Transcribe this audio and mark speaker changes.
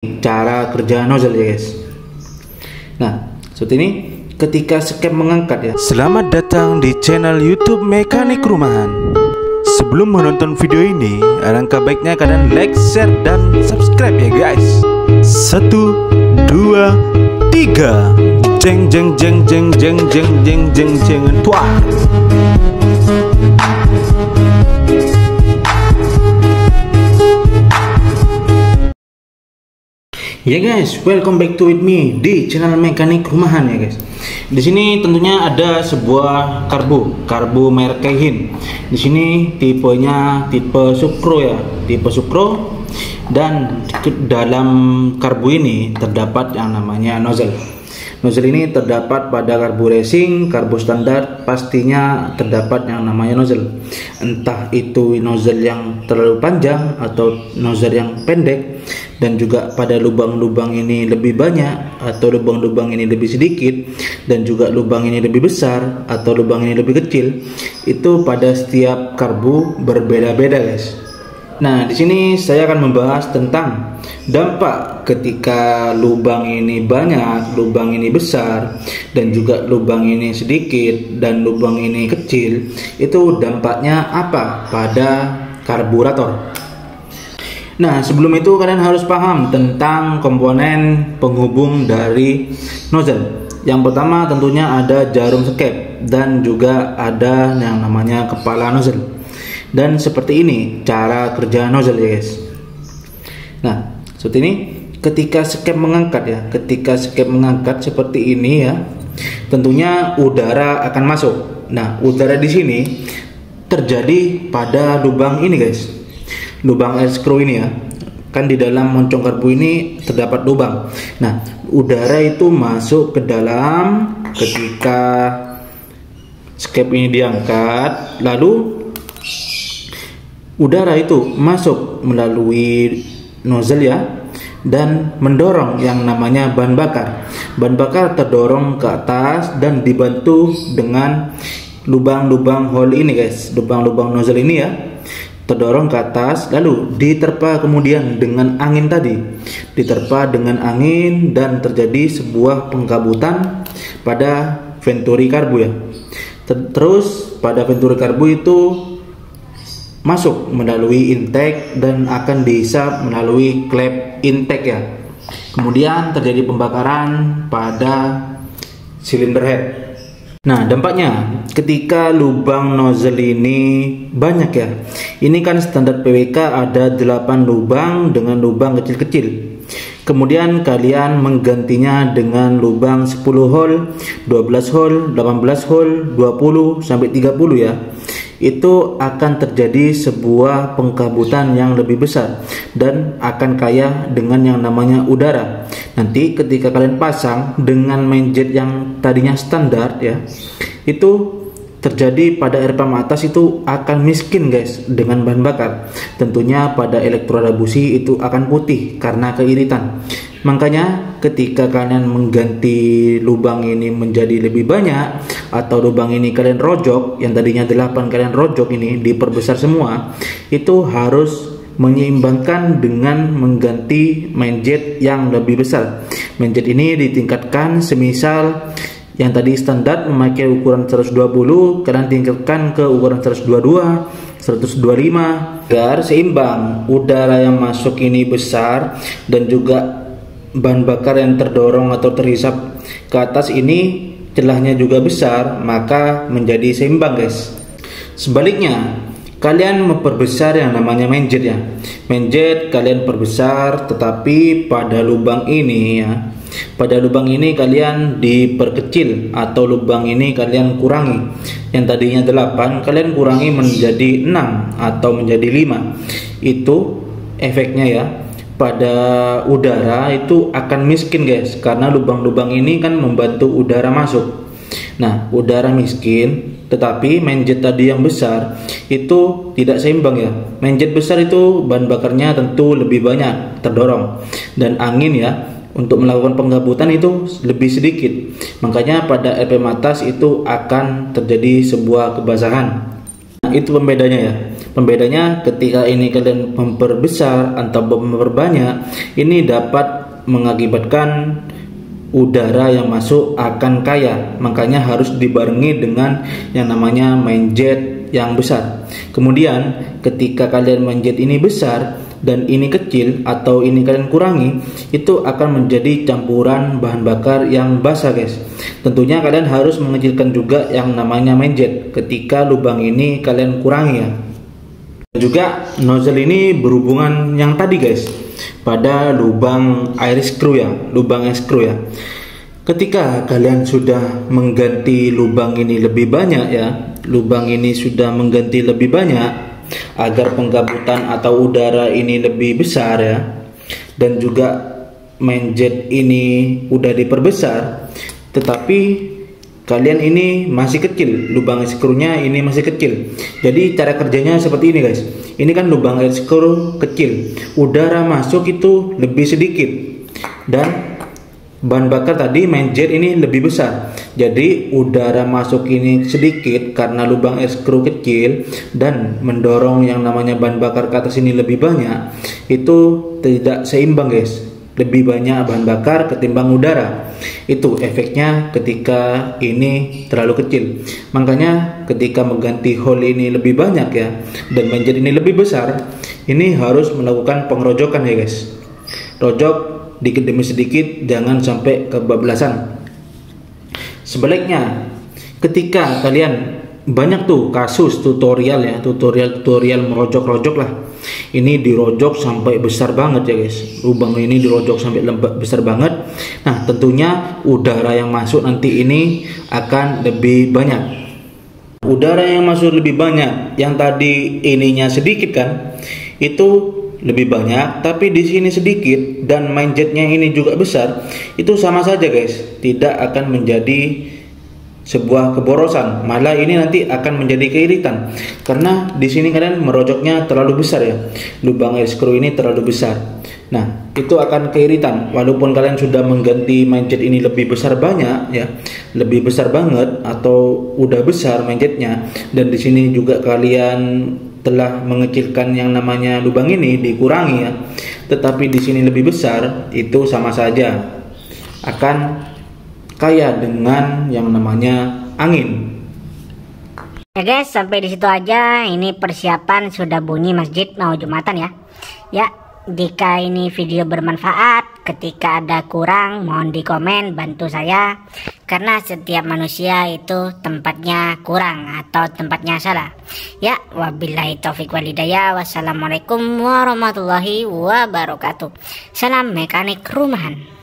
Speaker 1: Cara kerja nozzle ya guys. Nah, seperti ini ketika skep mengangkat ya.
Speaker 2: Selamat datang di channel YouTube Mekanik Rumahan. Sebelum menonton video ini, alangkah baiknya kalian like, share, dan subscribe ya guys. 1, 2, 3. Jeng jeng jeng jeng jeng jeng jeng jeng jeng tuah.
Speaker 1: Ya guys, welcome back to with me di channel Mekanik Rumahan ya guys. Di sini tentunya ada sebuah karbu merek Keihin. Di sini tipenya tipe Sukro ya, tipe Sukro. Dan dalam karbu ini terdapat yang namanya nozzle. Nozzle ini terdapat pada karbu racing, karbu standar, pastinya terdapat yang namanya nozzle. Entah itu nozzle yang terlalu panjang atau nozzle yang pendek, dan juga pada lubang-lubang ini lebih banyak atau lubang-lubang ini lebih sedikit, dan juga lubang ini lebih besar atau lubang ini lebih kecil. Itu pada setiap karbu berbeda-beda guys. Nah, di sini saya akan membahas tentang dampak ketika lubang ini banyak, lubang ini besar, dan juga lubang ini sedikit dan lubang ini kecil. Itu dampaknya apa pada karburator? Nah, sebelum itu kalian harus paham tentang komponen penghubung dari nozzle. Yang pertama tentunya ada jarum skep dan juga ada yang namanya kepala nozzle. Dan seperti ini cara kerja nozzle ya guys. Nah, seperti ini ketika skep mengangkat ya, ketika skep mengangkat seperti ini ya, tentunya udara akan masuk. Nah, udara di sini terjadi pada lubang ini guys, lubang air screw ini ya. Kan di dalam moncong karbu ini terdapat lubang. Nah, udara itu masuk ke dalam ketika skep ini diangkat, lalu udara itu masuk melalui nozzle ya, dan mendorong yang namanya bahan bakar. Bahan bakar terdorong ke atas dan dibantu dengan lubang-lubang hole ini guys, lubang-lubang nozzle ini ya, terdorong ke atas, lalu diterpa kemudian dengan angin tadi, diterpa dengan angin, dan terjadi sebuah pengkabutan pada venturi karbu ya. Terus pada venturi karbu itu masuk melalui intake dan akan dihisap melalui klep intake ya. Kemudian terjadi pembakaran pada silinder head. Nah, dampaknya ketika lubang nozzle ini banyak ya. Ini kan standar PWK ada 8 lubang dengan lubang kecil-kecil. Kemudian kalian menggantinya dengan lubang 10 hole, 12 hole, 18 hole, 20 sampai 30 ya. Itu akan terjadi sebuah pengkabutan yang lebih besar dan akan kaya dengan yang namanya udara. Nanti ketika kalian pasang dengan main jet yang tadinya standar ya, itu terjadi pada air pump atas itu akan miskin guys dengan bahan bakar. Tentunya pada elektroda busi itu akan putih karena keiritan. Makanya ketika kalian mengganti lubang ini menjadi lebih banyak, atau lubang ini kalian rojok, yang tadinya 8 kalian rojok ini diperbesar semua, itu harus menyeimbangkan dengan mengganti main jet yang lebih besar. Main jet ini ditingkatkan, semisal yang tadi standar memakai ukuran 120, kalian tingkatkan ke ukuran 122, 125 agar seimbang. Udara yang masuk ini besar dan juga bahan bakar yang terdorong atau terhisap ke atas ini celahnya juga besar, maka menjadi seimbang guys. Sebaliknya, kalian memperbesar yang namanya main jet ya. Main jet kalian perbesar, tetapi pada lubang ini ya, pada lubang ini kalian diperkecil, atau lubang ini kalian kurangi. Yang tadinya 8 kalian kurangi menjadi 6 atau menjadi 5. Itu efeknya ya. Pada udara itu akan miskin guys, karena lubang-lubang ini kan membantu udara masuk. Nah, udara miskin, tetapi main jet tadi yang besar itu tidak seimbang ya. Main jet besar itu bahan bakarnya tentu lebih banyak terdorong, dan angin ya untuk melakukan pengkabutan itu lebih sedikit. Makanya pada RPM atas itu akan terjadi sebuah kebasahan. Nah, itu pembedanya ya. Pembedanya ketika ini kalian memperbesar atau memperbanyak, ini dapat mengakibatkan udara yang masuk akan kaya, makanya harus dibarengi dengan yang namanya main jet yang besar. Kemudian ketika kalian main jet ini besar dan ini kecil atau ini kalian kurangi, itu akan menjadi campuran bahan bakar yang basah guys. Tentunya kalian harus mengecilkan juga yang namanya main jet ketika lubang ini kalian kurangi ya. Juga nozzle ini berhubungan yang tadi guys, pada lubang air screw ya, lubang air screw ya. Ketika kalian sudah mengganti lubang ini lebih banyak ya, lubang ini sudah mengganti lebih banyak agar penggabutan atau udara ini lebih besar ya, dan juga main jet ini udah diperbesar, tetapi kalian ini masih kecil, lubang air screw-nya ini masih kecil. Jadi cara kerjanya seperti ini guys. Ini kan lubang air screw kecil, udara masuk itu lebih sedikit, dan bahan bakar tadi main jet ini lebih besar. Jadi udara masuk ini sedikit karena lubang air screw kecil dan mendorong yang namanya bahan bakar ke atas ini lebih banyak. Itu tidak seimbang guys, lebih banyak bahan bakar ketimbang udara. Itu efeknya ketika ini terlalu kecil. Makanya ketika mengganti hole ini lebih banyak ya, dan main jet ini lebih besar, ini harus melakukan pengerojokan ya guys. Rojok dikit demi sedikit, jangan sampai kebablasan. Sebaliknya, ketika kalian banyak tuh kasus tutorial ya, tutorial merojok-rojok lah, ini dirojok sampai besar banget ya guys, lubang ini dirojok sampai besar banget. Nah tentunya udara yang masuk nanti ini akan lebih banyak. Udara yang masuk lebih banyak, yang tadi ininya sedikit kan, itu lebih banyak, tapi di sini sedikit, dan main jetnya ini juga besar, itu sama saja guys, tidak akan menjadi sebuah keborosan, malah ini nanti akan menjadi keiritan, karena di sini kalian merojoknya terlalu besar ya, lubang air screw ini terlalu besar. Nah itu akan keiritan, walaupun kalian sudah mengganti main jet ini lebih besar banyak ya, lebih besar banget atau udah besar main jetnya, dan di sini juga kalian telah mengecilkan yang namanya lubang ini, dikurangi ya, tetapi di sini lebih besar, itu sama saja akan kaya dengan yang namanya angin.
Speaker 3: Ya guys, sampai di situ aja. Ini persiapan sudah bunyi masjid mau Jumatan ya. Ya, jika ini video bermanfaat, ketika ada kurang mohon di komen, bantu saya, karena setiap manusia itu tempatnya kurang atau tempatnya salah. Ya, wabillahi taufik walhidayah. Wassalamualaikum warahmatullahi wabarakatuh. Salam mekanik rumahan.